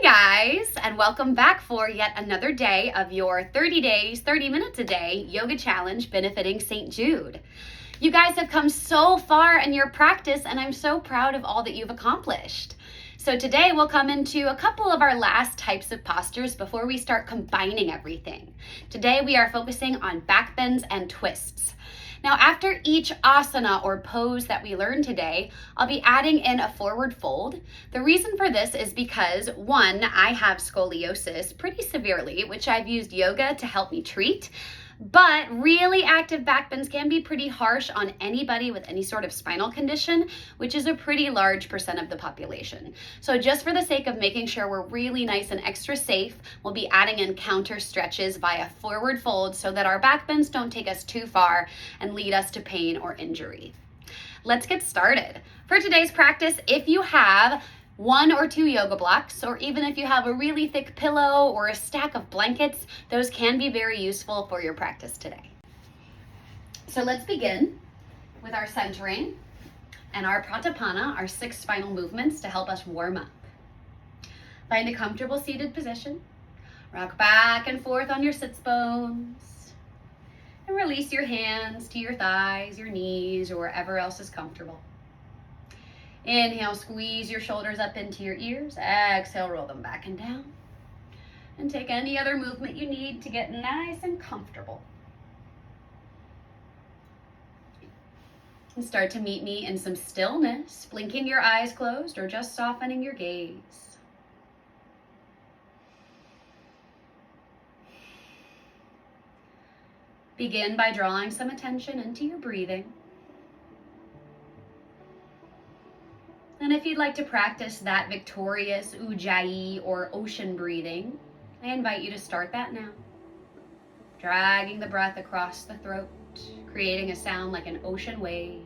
guys, and welcome back for yet another day of your 30 days, 30 minutes a day yoga challenge benefiting St. Jude. You guys have come so far in your practice, and I'm so proud of all that you've accomplished. So today we'll come into a couple of our last types of postures before we start combining everything. Today we are focusing on back bends and twists. Now, after each asana or pose that we learn today, I'll be adding in a forward fold. The reason for this is because, one, I have scoliosis pretty severely, which I've used yoga to help me treat. But really active back bends can be pretty harsh on anybody with any sort of spinal condition, which is a pretty large percent of the population. So just for the sake of making sure we're really nice and extra safe, we'll be adding in counter stretches via forward fold so that our back bends don't take us too far and lead us to pain or injury. Let's get started. For today's practice, if you have 1 or 2 yoga blocks, or even if you have a really thick pillow or a stack of blankets, those can be very useful for your practice today. So let's begin with our centering and our pratapana, our 6 spinal movements to help us warm up. Find a comfortable seated position. Rock back and forth on your sits bones. And release your hands to your thighs, your knees, or wherever else is comfortable. Inhale, squeeze your shoulders up into your ears. Exhale, roll them back and down. And take any other movement you need to get nice and comfortable. And start to meet me in some stillness, blinking your eyes closed or just softening your gaze. Begin by drawing some attention into your breathing. And if you'd like to practice that victorious ujjayi or ocean breathing, I invite you to start that now. Dragging the breath across the throat, creating a sound like an ocean wave.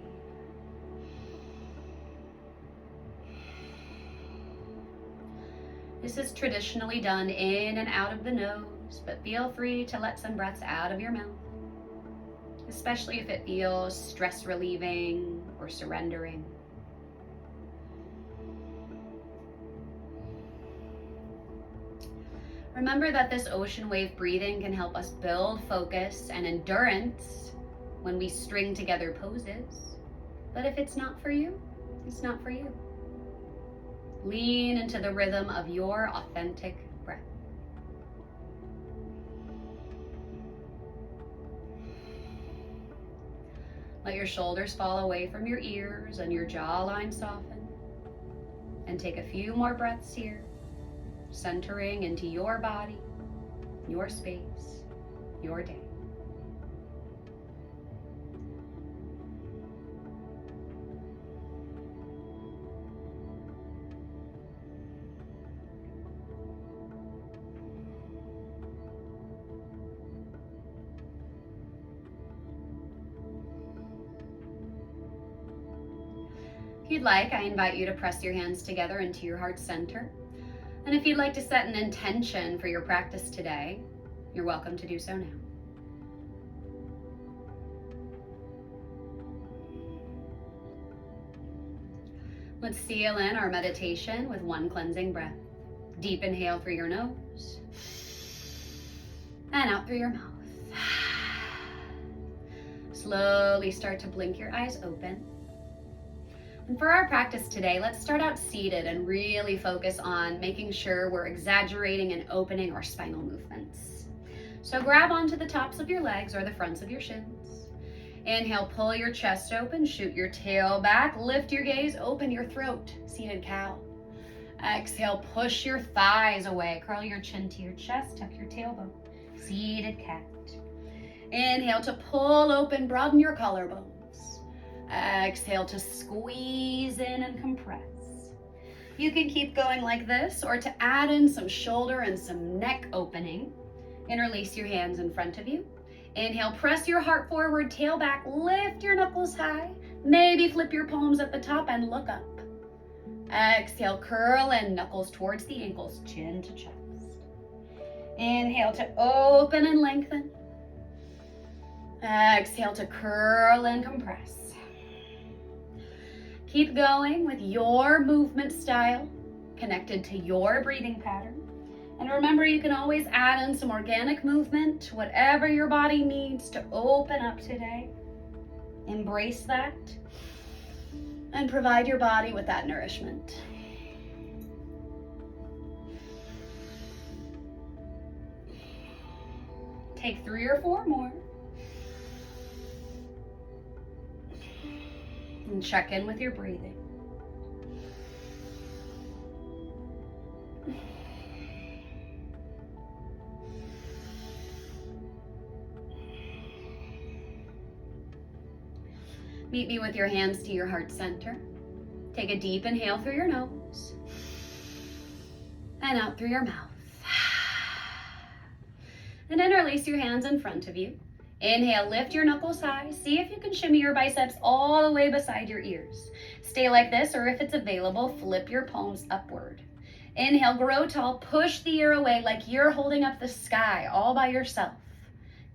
This is traditionally done in and out of the nose, but feel free to let some breaths out of your mouth, especially if it feels stress relieving or surrendering. Remember that this ocean wave breathing can help us build focus and endurance when we string together poses. But if it's not for you, it's not for you. Lean into the rhythm of your authentic breath. Let your shoulders fall away from your ears and your jawline soften. And take a few more breaths here. Centering into your body, your space, your day. If you'd like, I invite you to press your hands together into your heart center. And if you'd like to set an intention for your practice today, you're welcome to do so now. Let's seal in our meditation with one cleansing breath. Deep inhale through your nose and out through your mouth. Slowly start to blink your eyes open. And for our practice today, let's start out seated and really focus on making sure we're exaggerating and opening our spinal movements. So grab onto the tops of your legs or the fronts of your shins. Inhale, pull your chest open, shoot your tail back, lift your gaze, open your throat, seated cow. Exhale, push your thighs away, curl your chin to your chest, tuck your tailbone, seated cat. Inhale to pull open, broaden your collarbones. Exhale to squeeze in and compress. You can keep going like this, or to add in some shoulder and some neck opening, interlace your hands in front of you. Inhale, press your heart forward, tail back, lift your knuckles high. Maybe flip your palms at the top and look up. Exhale, curl in, knuckles towards the ankles, chin to chest. Inhale to open and lengthen. Exhale to curl and compress. Keep going with your movement style. connected to your breathing pattern. And remember, you can always add in some organic movement, whatever your body needs to open up today. Embrace that and provide your body with that nourishment. Take 3 or 4 more. And check in with your breathing. Meet me with your hands to your heart center. Take a deep inhale through your nose and out through your mouth. And then release your hands in front of you. Inhale, lift your knuckles high. See if you can shimmy your biceps all the way beside your ears. Stay like this, or if it's available, flip your palms upward. Inhale, grow tall. Push the ear away like you're holding up the sky all by yourself.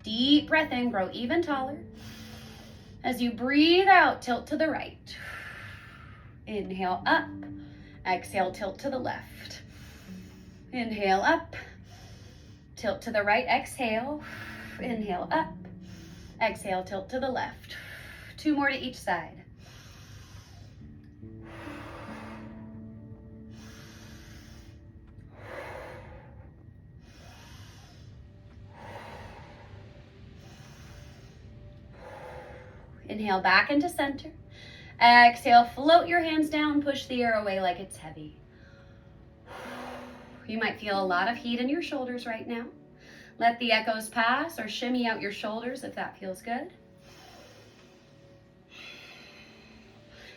Deep breath in, grow even taller. As you breathe out, tilt to the right. Inhale up. Exhale, tilt to the left. Inhale up. Tilt to the right. Exhale. Inhale up. Exhale, tilt to the left. 2 more to each side. Inhale back into center. Exhale, float your hands down, push the air away like it's heavy. You might feel a lot of heat in your shoulders right now. Let the echoes pass or shimmy out your shoulders if that feels good.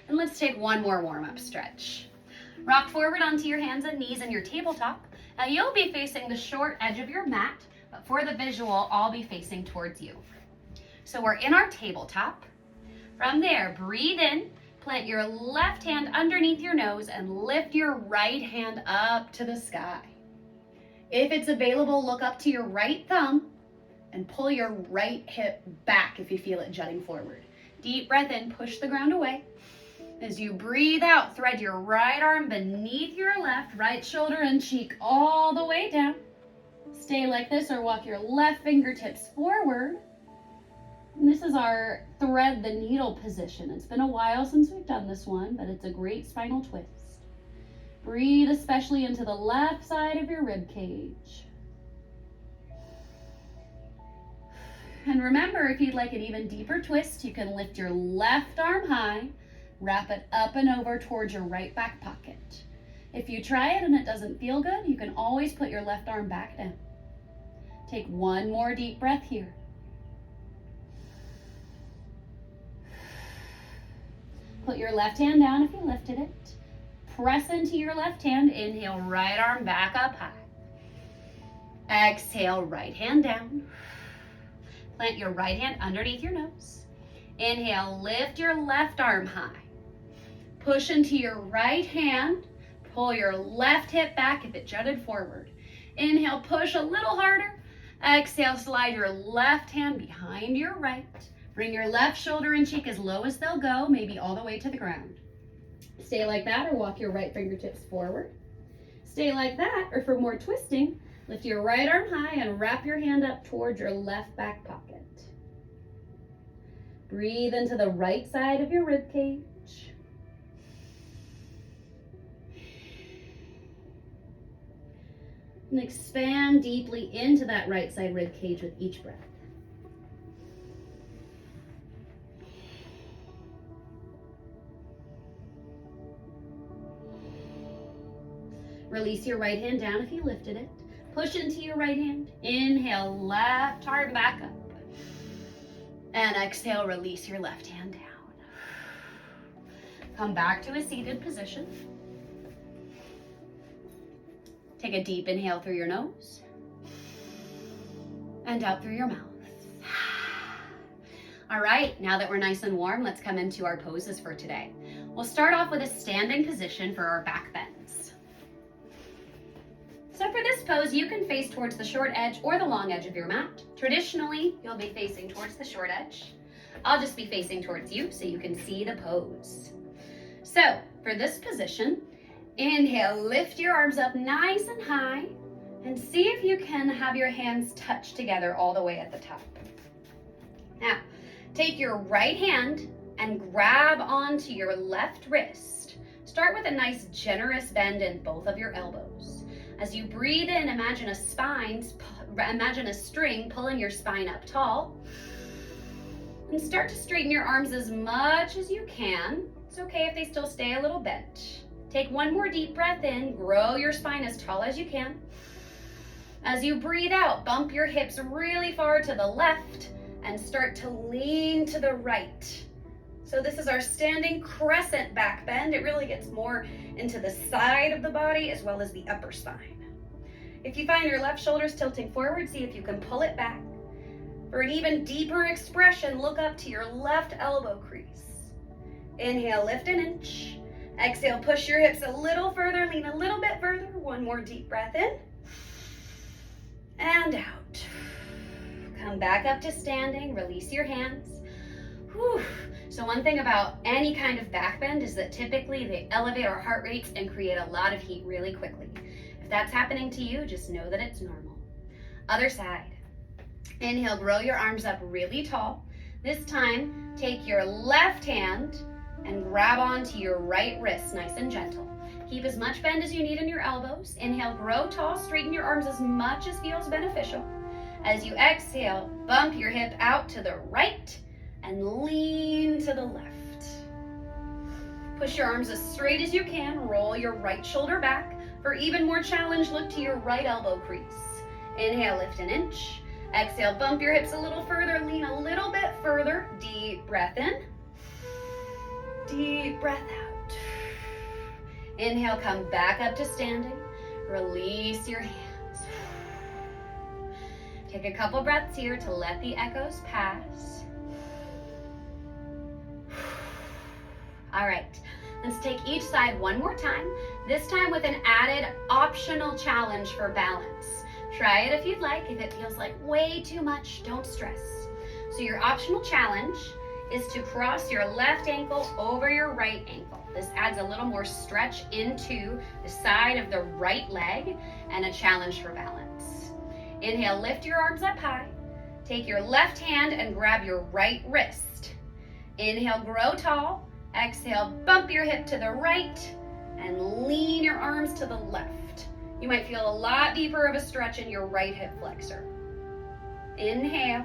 And let's take 1 more warm-up stretch. Rock forward onto your hands and knees in your tabletop. Now you'll be facing the short edge of your mat, but for the visual, I'll be facing towards you. So we're in our tabletop. From there, breathe in, plant your left hand underneath your nose and lift your right hand up to the sky. If it's available, look up to your right thumb and pull your right hip back if you feel it jutting forward. Deep breath in, push the ground away. As you breathe out, thread your right arm beneath your left, right shoulder and cheek all the way down. Stay like this or walk your left fingertips forward. And this is our thread the needle position. It's been a while since we've done this one, but it's a great spinal twist. Breathe especially into the left side of your rib cage. And remember, if you'd like an even deeper twist, you can lift your left arm high, wrap it up and over towards your right back pocket. If you try it and it doesn't feel good, you can always put your left arm back down. Take 1 more deep breath here. Put your left hand down if you lifted it. Press into your left hand. Inhale, right arm back up high. Exhale, right hand down. Plant your right hand underneath your nose. Inhale, lift your left arm high. Push into your right hand. Pull your left hip back if it jutted forward. Inhale, push a little harder. Exhale, slide your left hand behind your right. Bring your left shoulder and cheek as low as they'll go, maybe all the way to the ground. Stay like that or walk your right fingertips forward. Stay like that, or for more twisting, lift your right arm high and wrap your hand up towards your left back pocket. Breathe into the right side of your rib cage. And expand deeply into that right side rib cage with each breath. Release your right hand down if you lifted it. Push into your right hand. Inhale, left arm back up. And exhale, release your left hand down. Come back to a seated position. Take a deep inhale through your nose and out through your mouth. All right, now that we're nice and warm, let's come into our poses for today. We'll start off with a standing position for our back bends. So for this pose, you can face towards the short edge or the long edge of your mat. Traditionally, you'll be facing towards the short edge. I'll just be facing towards you so you can see the pose. So for this position, Inhale, lift your arms up nice and high, and see if you can have your hands touch together all the way at the top. Now, take your right hand and grab onto your left wrist. Start with a nice generous bend in both of your elbows. As you breathe in, imagine a string pulling your spine up tall. And start to straighten your arms as much as you can. It's okay if they still stay a little bent. Take one more deep breath in, grow your spine as tall as you can. As you breathe out, bump your hips really far to the left and start to lean to the right. So this is our standing crescent back bend. It really gets more into the side of the body as well as the upper spine. If you find your left shoulder's tilting forward, see if you can pull it back. For an even deeper expression, look up to your left elbow crease. Inhale, lift an inch. Exhale, push your hips a little further, lean a little bit further. One more deep breath in. And out. Come back up to standing, release your hands. Whew. So one thing about any kind of back bend is that typically they elevate our heart rates and create a lot of heat really quickly. If that's happening to you, just know that it's normal. Other side. Inhale, grow your arms up really tall. This time, take your left hand and grab onto your right wrist, nice and gentle. Keep as much bend as you need in your elbows. Inhale, grow tall, straighten your arms as much as feels beneficial. As you exhale, bump your hip out to the right and lean to the left. Push your arms as straight as you can. Roll your right shoulder back. For even more challenge, look to your right elbow crease. Inhale, lift an inch. Exhale, bump your hips a little further, lean a little bit further. Deep breath in. Deep breath out. Inhale, come back up to standing. Release your hands. Take a couple breaths here to let the echoes pass. All right, let's take each side one more time, this time with an added optional challenge for balance. Try it if you'd like. If it feels like way too much, don't stress. So your optional challenge is to cross your left ankle over your right ankle. This adds a little more stretch into the side of the right leg and a challenge for balance. Inhale, lift your arms up high. Take your left hand and grab your right wrist. Inhale, grow tall. Exhale, bump your hip to the right and lean your arms to the left. You might feel a lot deeper of a stretch in your right hip flexor. Inhale.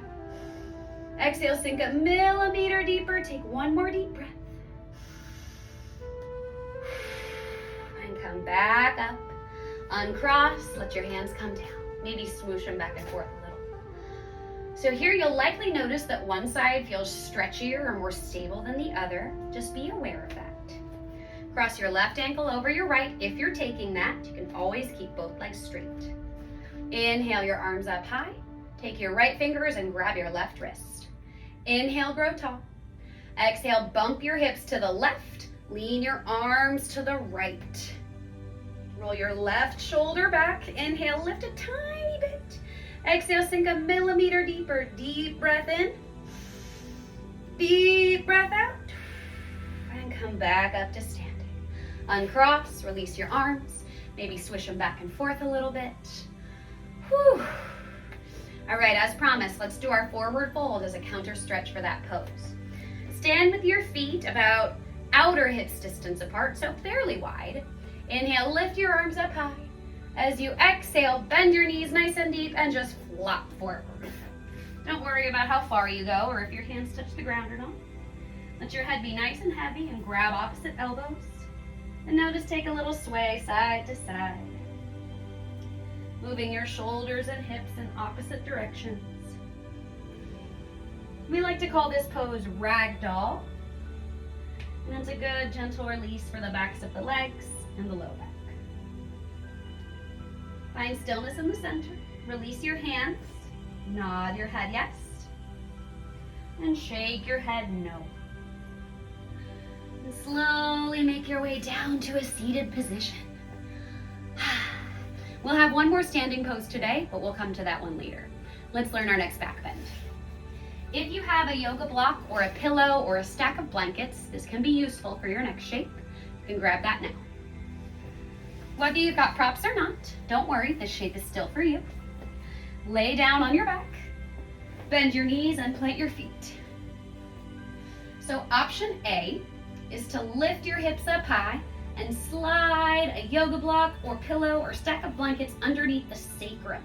Exhale, sink a millimeter deeper. Take one more deep breath. And come back up. Uncross, let your hands come down. Maybe swoosh them back and forth a little. So here you'll likely notice that one side feels stretchier or more stable than the other. Just be aware of that. Cross your left ankle over your right. If you're taking that, you can always keep both legs straight. Inhale your arms up high. Take your right fingers and grab your left wrist. Inhale, grow tall. Exhale, bump your hips to the left. Lean your arms to the right. Roll your left shoulder back. Inhale, lift a tiny bit. Exhale, sink a millimeter deeper. Deep breath in. Deep breath out. And come back up to standing. Uncross, release your arms. Maybe swish them back and forth a little bit. Whew. All right, as promised, let's do our forward fold as a counter stretch for that pose. Stand with your feet about outer hips distance apart, so fairly wide. Inhale, lift your arms up high. As you exhale, bend your knees nice and deep and just flop forward. Don't worry about how far you go or if your hands touch the ground or not. Let your head be nice and heavy and grab opposite elbows. And now just take a little sway side to side. Moving your shoulders and hips in opposite directions. We like to call this pose ragdoll. And it's a good gentle release for the backs of the legs and the low back. Find stillness in the center. Release your hands. Nod your head yes. And shake your head no. And slowly make your way down to a seated position. We'll have one more standing pose today, but we'll come to that one later. Let's learn our next back bend. If you have a yoga block or a pillow or a stack of blankets, this can be useful for your next shape. You can grab that now. Whether you've got props or not, don't worry, this shape is still for you. Lay down on your back, bend your knees and plant your feet. So option A is to lift your hips up high and slide a yoga block or pillow or stack of blankets underneath the sacrum.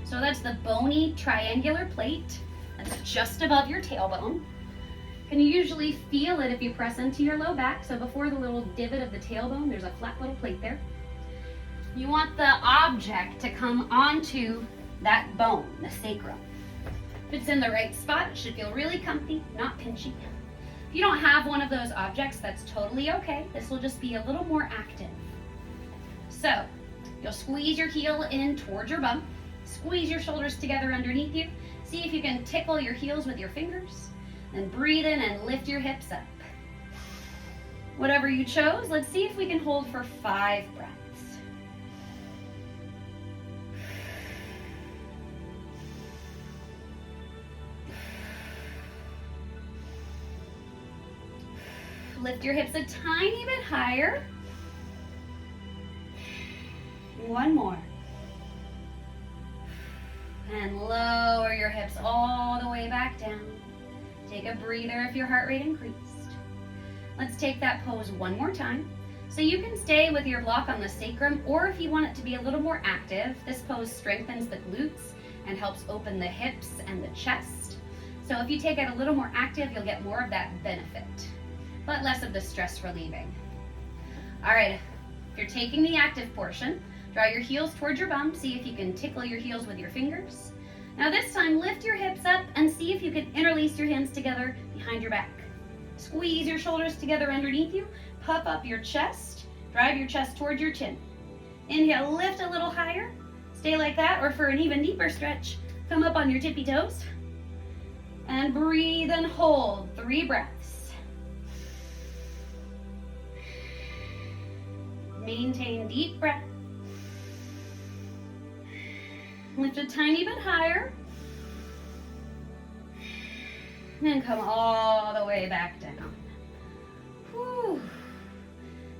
So that's the bony triangular plate that's just above your tailbone. Can you usually feel it if you press into your low back? So before the little divot of the tailbone, there's a flat little plate there. You want the object to come onto that bone, the sacrum. If it's in the right spot, it should feel really comfy, not pinchy. If you don't have one of those objects, that's totally okay. This will just be a little more active. So you'll squeeze your heel in towards your bum, squeeze your shoulders together underneath you. See if you can tickle your heels with your fingers. Then breathe in and lift your hips up. Whatever you chose, let's see if we can hold for 5 breaths. Lift your hips a tiny bit higher. One more. And lower your hips all the way back down. Take a breather if your heart rate increased. Let's take that pose one more time. So you can stay with your block on the sacrum, or if you want it to be a little more active, this pose strengthens the glutes and helps open the hips and the chest. So if you take it a little more active, you'll get more of that benefit, but less of the stress relieving. All right, if you're taking the active portion, draw your heels towards your bum. See if you can tickle your heels with your fingers. Now this time, lift your hips up and see if you can interlace your hands together behind your back. Squeeze your shoulders together underneath you. Puff up your chest. Drive your chest towards your chin. Inhale, lift a little higher. Stay like that, or for an even deeper stretch, come up on your tippy toes. And breathe and hold 3 breaths. Maintain deep breath. Lift a tiny bit higher. And come all the way back down. Whew.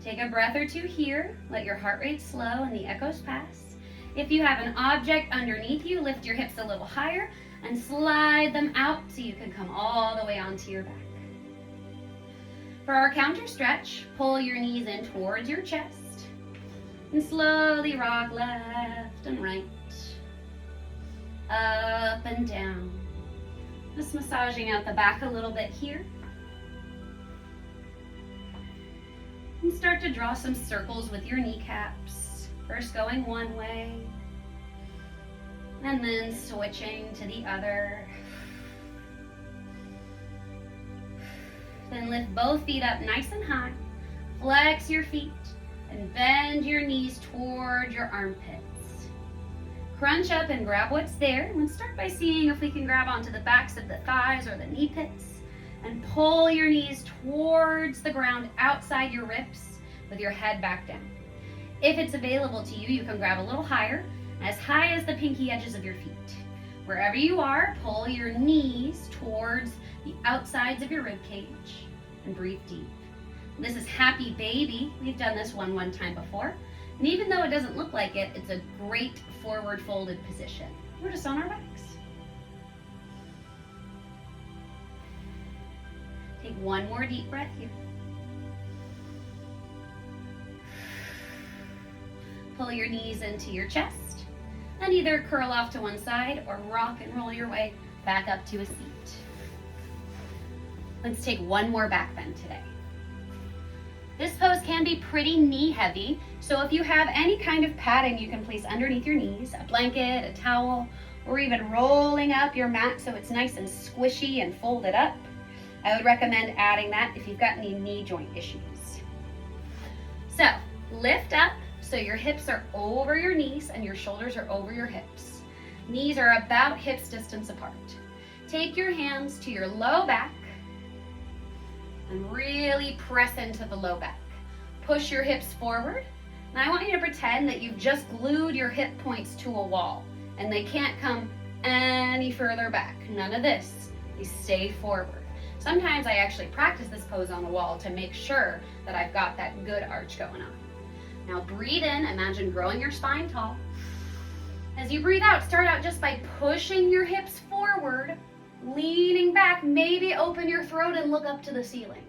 Take a breath or two here. Let your heart rate slow and the echoes pass. If you have an object underneath you, lift your hips a little higher and slide them out so you can come all the way onto your back. For our counter stretch, pull your knees in towards your chest and slowly rock left and right, up and down. Just massaging out the back a little bit here. And start to draw some circles with your kneecaps. First going one way, and then switching to the other. Then lift both feet up nice and high. Flex your feet and bend your knees toward your armpits. Crunch up and grab what's there. Let's start by seeing if we can grab onto the backs of the thighs or the knee pits. And pull your knees towards the ground outside your ribs with your head back down. If it's available to you, you can grab a little higher, as high as the pinky edges of your feet. Wherever you are, pull your knees towards the outsides of your rib cage and breathe deep. This is Happy Baby. We've done this one time before. And even though it doesn't look like it, it's a great forward folded position. We're just on our backs. Take one more deep breath here. Pull your knees into your chest and either curl off to one side or rock and roll your way back up to a seat. Let's take one more back bend today. This pose can be pretty knee heavy, so if you have any kind of padding you can place underneath your knees, a blanket, a towel, or even rolling up your mat so it's nice and squishy and folded up, I would recommend adding that if you've got any knee joint issues. So lift up so your hips are over your knees and your shoulders are over your hips. Knees are about hips distance apart. Take your hands to your low back and really press into the low back. Push your hips forward. And I want you to pretend that you've just glued your hip points to a wall and they can't come any further back. None of this. They stay forward. Sometimes I actually practice this pose on the wall to make sure that I've got that good arch going on. Now breathe in, imagine growing your spine tall. As you breathe out, start out just by pushing your hips forward, leaning back, maybe open your throat and look up to the ceiling.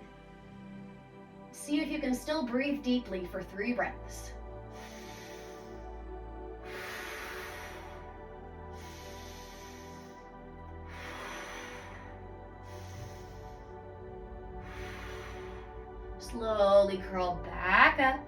See if you can still breathe deeply for 3 breaths. Slowly curl back up.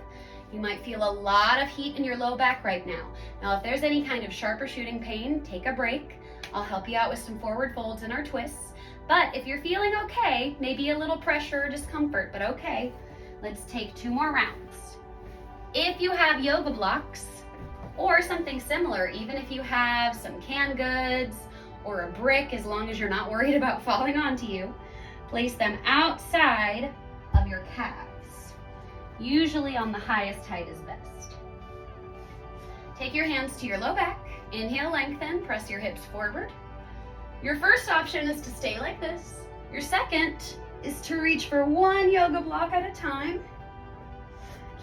You might feel a lot of heat in your low back right now. Now, if there's any kind of sharp or shooting pain, take a break. I'll help you out with some forward folds in our twists. But if you're feeling okay, maybe a little pressure or discomfort, but okay, let's take 2 more rounds. If you have yoga blocks or something similar, even if you have some canned goods or a brick, as long as you're not worried about falling onto you, place them outside of your calves. Usually on the highest height is best. Take your hands to your low back. Inhale, lengthen, press your hips forward. Your first option is to stay like this. Your second is to reach for 1 yoga block at a time.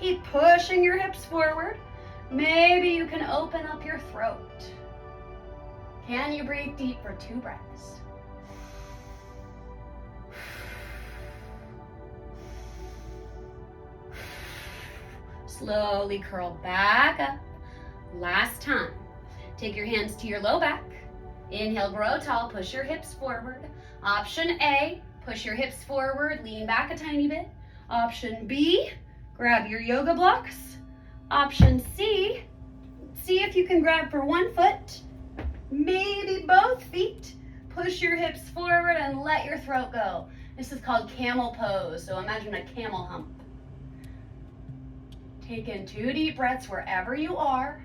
Keep pushing your hips forward. Maybe you can open up your throat. Can you breathe deep for 2 breaths? Slowly curl back up. Last time. Take your hands to your low back. Inhale, grow tall, push your hips forward. Option A, push your hips forward, lean back a tiny bit. Option B, grab your yoga blocks. Option C, see if you can grab for 1 foot, maybe both feet. Push your hips forward and let your throat go. This is called camel pose, so imagine a camel hump. Take in 2 deep breaths wherever you are.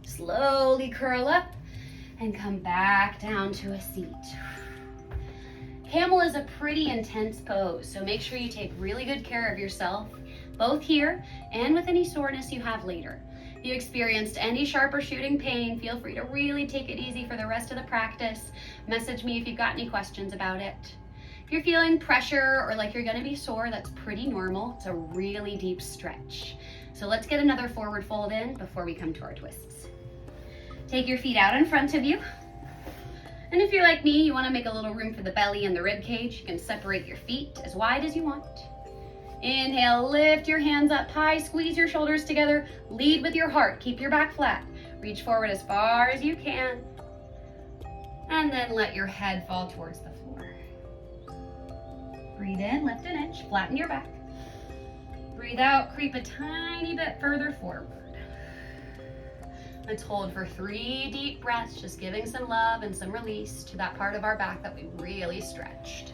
Slowly curl up and come back down to a seat. Camel is a pretty intense pose, so make sure you take really good care of yourself, both here and with any soreness you have later. If you experienced any sharp or shooting pain, feel free to really take it easy for the rest of the practice. Message me if you've got any questions about it. If you're feeling pressure or like you're gonna be sore, that's pretty normal. It's a really deep stretch. So let's get another forward fold in before we come to our twists. Take your feet out in front of you. And if you're like me, you wanna make a little room for the belly and the rib cage, you can separate your feet as wide as you want. Inhale, lift your hands up high, squeeze your shoulders together, lead with your heart, keep your back flat. Reach forward as far as you can. And then let your head fall towards the floor. Breathe in, lift an inch, flatten your back. Breathe out, creep a tiny bit further forward. Let's hold for 3 deep breaths, just giving some love and some release to that part of our back that we really stretched.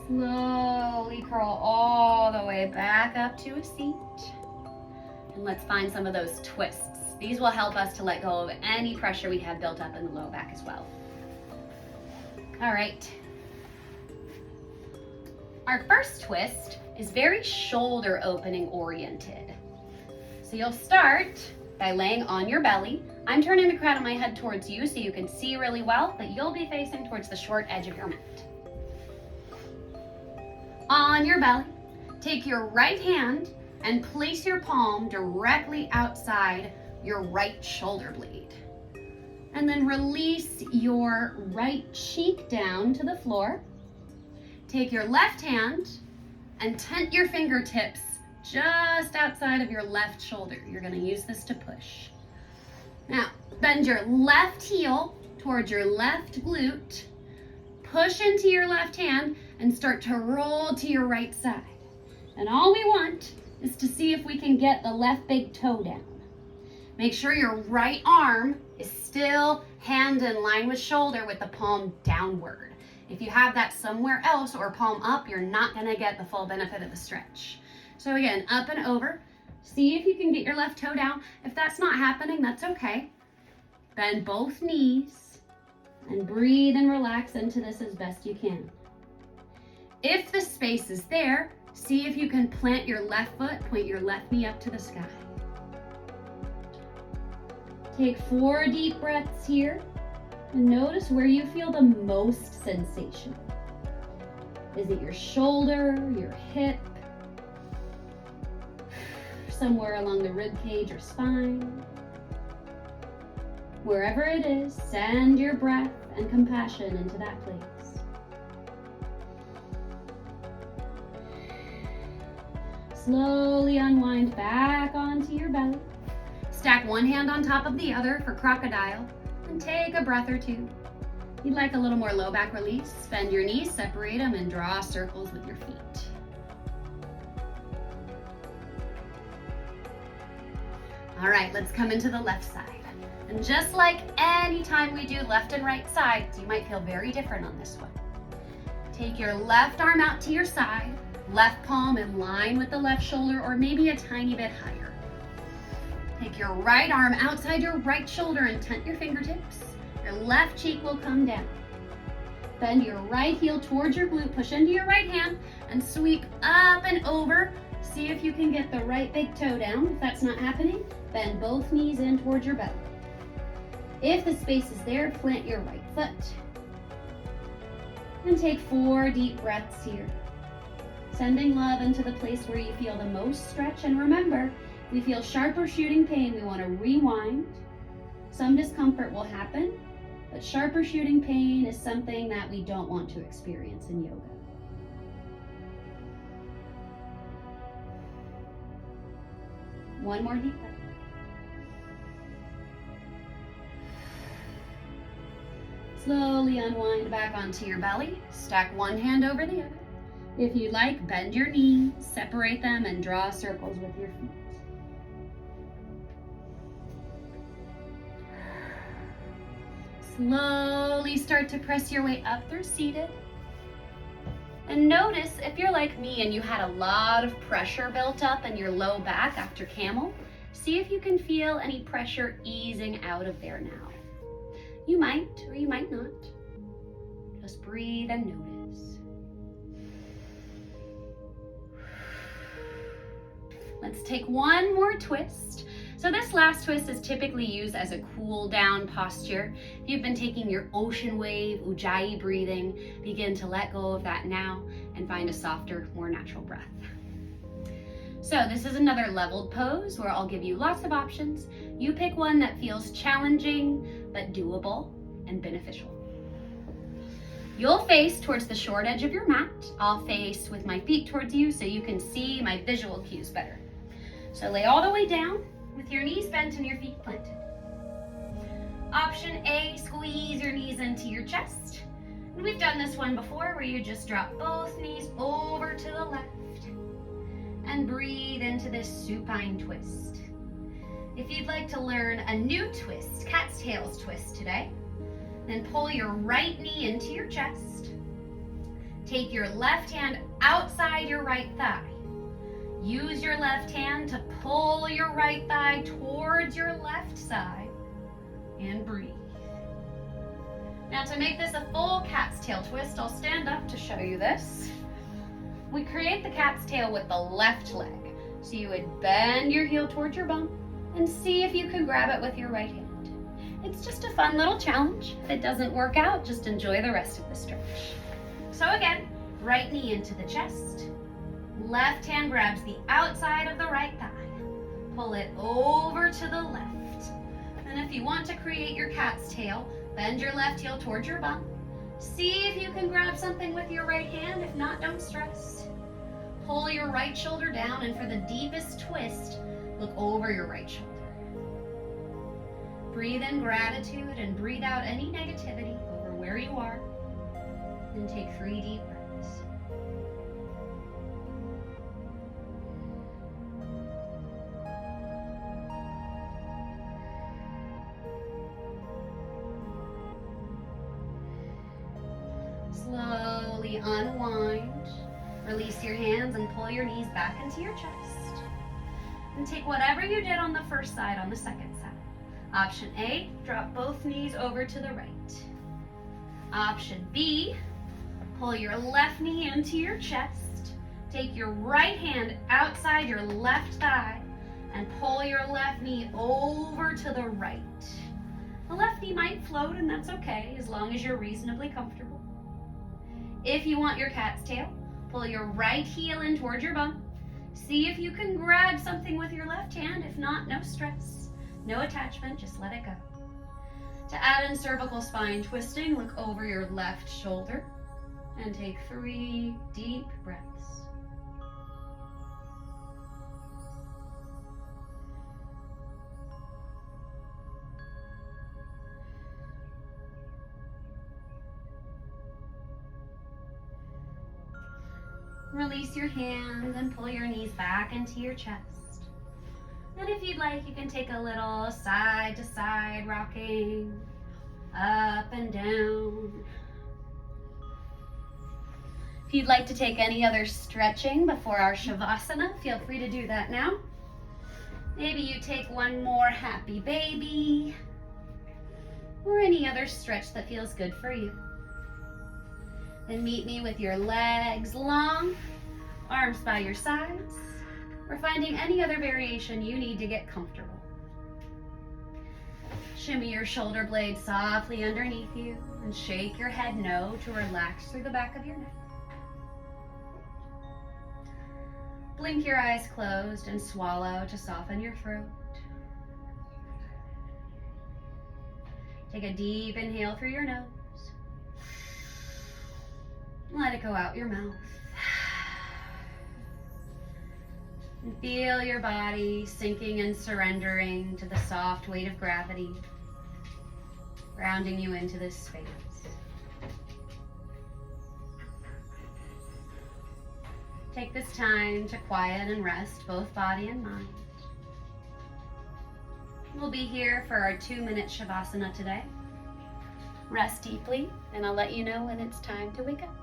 Slowly curl all the way back up to a seat. And let's find some of those twists. These will help us to let go of any pressure we have built up in the low back as well. All right. Our first twist is very shoulder opening oriented. So you'll start by laying on your belly. I'm turning the crown of my head towards you so you can see really well, but you'll be facing towards the short edge of your mat. On your belly, take your right hand and place your palm directly outside your right shoulder blade. And then release your right cheek down to the floor. Take your left hand and tent your fingertips just outside of your left shoulder. You're going to use this to push. Now, bend your left heel towards your left glute. Push into your left hand and start to roll to your right side. And all we want is to see if we can get the left big toe down. Make sure your right arm is still hand in line with shoulder with the palm downward. If you have that somewhere else or palm up, you're not gonna get the full benefit of the stretch. So again, up and over. See if you can get your left toe down. If that's not happening, that's okay. Bend both knees and breathe and relax into this as best you can. If the space is there, See if you can plant your left foot, point your left knee up to the sky. Take 4 deep breaths here and notice where you feel the most sensation. Is it your shoulder, your hip, somewhere along the rib cage or spine? Wherever it is, send your breath and compassion into that place. Slowly unwind back onto your belly. Stack one hand on top of the other for crocodile and take a breath or two. If you'd like a little more low back release, bend your knees, separate them, and draw circles with your feet. All right, let's come into the left side. And just like any time we do left and right sides, you might feel very different on this one. Take your left arm out to your side, left palm in line with the left shoulder or maybe a tiny bit higher. Take your right arm outside your right shoulder and tent your fingertips. Your left cheek will come down. Bend your right heel towards your glute, push into your right hand and sweep up and over. See if you can get the right big toe down. If that's not happening, bend both knees in towards your belly. If the space is there, plant your right foot. And take 4 deep breaths here. Sending love into the place where you feel the most stretch. And remember, if we feel sharp or shooting pain, we want to rewind. Some discomfort will happen, but sharp or shooting pain is something that we don't want to experience in yoga. One more deep breath. Slowly unwind back onto your belly. Stack one hand over the other. If you like, bend your knees, separate them, and draw circles with your feet. Slowly start to press your way up through seated. And notice if you're like me and you had a lot of pressure built up in your low back after camel, see if you can feel any pressure easing out of there now. You might or you might not. Just breathe and notice. Let's take one more twist. So this last twist is typically used as a cool down posture. If you've been taking your ocean wave, ujjayi breathing, begin to let go of that now and find a softer, more natural breath. So this is another leveled pose where I'll give you lots of options. You pick one that feels challenging, but doable and beneficial. You'll face towards the short edge of your mat. I'll face with my feet towards you so you can see my visual cues better. So lay all the way down with your knees bent and your feet planted. Option A, squeeze your knees into your chest. And we've done this one before where you just drop both knees over to the left and breathe into this supine twist. If you'd like to learn a new twist, cat's tails twist today, then pull your right knee into your chest. Take your left hand outside your right thigh. Use your left hand to pull your right thigh towards your left side and breathe. Now to make this a full cat's tail twist, I'll stand up to show you this. We create the cat's tail with the left leg. So you would bend your heel towards your bum and see if you can grab it with your right hand. It's just a fun little challenge. If it doesn't work out, just enjoy the rest of the stretch. So again, right knee into the chest. Left hand grabs the outside of the right thigh. Pull it over to the left. And if you want to create your cat's tail, bend your left heel towards your bum. See if you can grab something with your right hand. If not, don't stress. Pull your right shoulder down, and for the deepest twist, look over your right shoulder. Breathe in gratitude and breathe out any negativity over where you are. And take 3 deep breaths. Slowly unwind. Release your hands and pull your knees back into your chest. And take whatever you did on the first side on the second side. Option A, drop both knees over to the right. Option B, pull your left knee into your chest. Take your right hand outside your left thigh and pull your left knee over to the right. The left knee might float, and that's okay as long as you're reasonably comfortable. If you want your cat's tail, pull your right heel in towards your bum. See if you can grab something with your left hand. If not, no stress, no attachment, just let it go. To add in cervical spine twisting, look over your left shoulder and take 3 deep breaths. Release your hands and pull your knees back into your chest. And if you'd like, you can take a little side to side rocking, up and down. If you'd like to take any other stretching before our Shavasana, feel free to do that now. Maybe you take one more happy baby, or any other stretch that feels good for you. Then meet me with your legs long, arms by your sides, or finding any other variation you need to get comfortable. Shimmy your shoulder blades softly underneath you and shake your head no to relax through the back of your neck. Blink your eyes closed and swallow to soften your throat. Take a deep inhale through your nose. Let it go out your mouth. And feel your body sinking and surrendering to the soft weight of gravity, grounding you into this space. Take this time to quiet and rest both body and mind. We'll be here for our 2-minute Shavasana today. Rest deeply, and I'll let you know when it's time to wake up.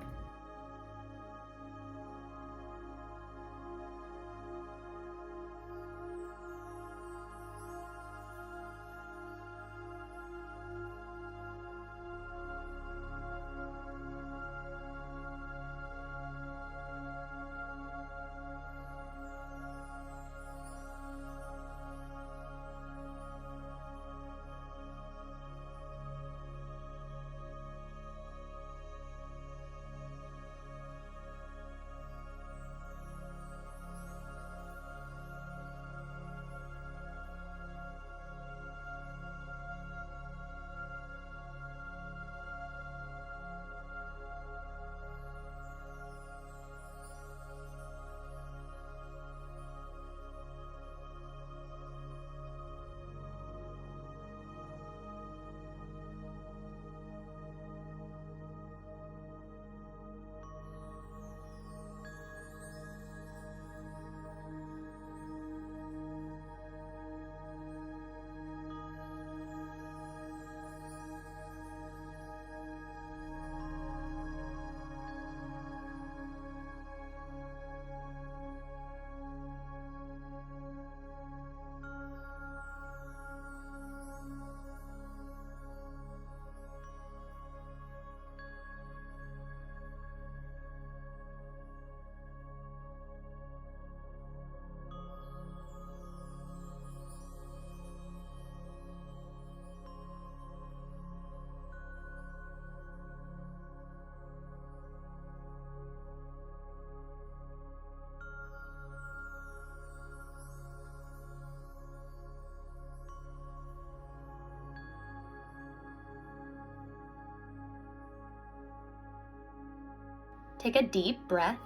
Take a deep breath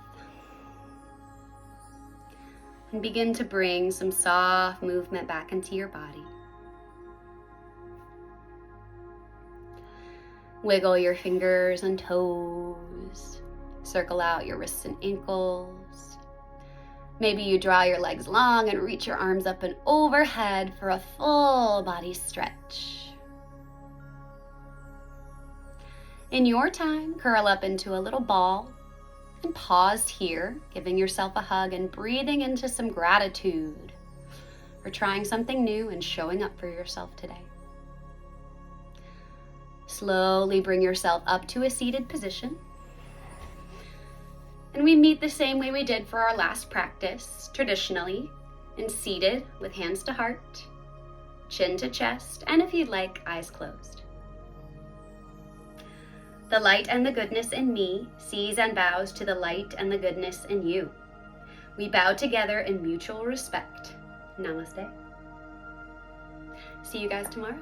and begin to bring some soft movement back into your body. Wiggle your fingers and toes. Circle out your wrists and ankles. Maybe you draw your legs long and reach your arms up and overhead for a full body stretch. In your time, curl up into a little ball and pause here, giving yourself a hug and breathing into some gratitude for trying something new and showing up for yourself today. Slowly bring yourself up to a seated position. And we meet the same way we did for our last practice, traditionally, in seated with hands to heart, chin to chest, and if you'd like, eyes closed. The light and the goodness in me sees and bows to the light and the goodness in you. We bow together in mutual respect. Namaste. See you guys tomorrow.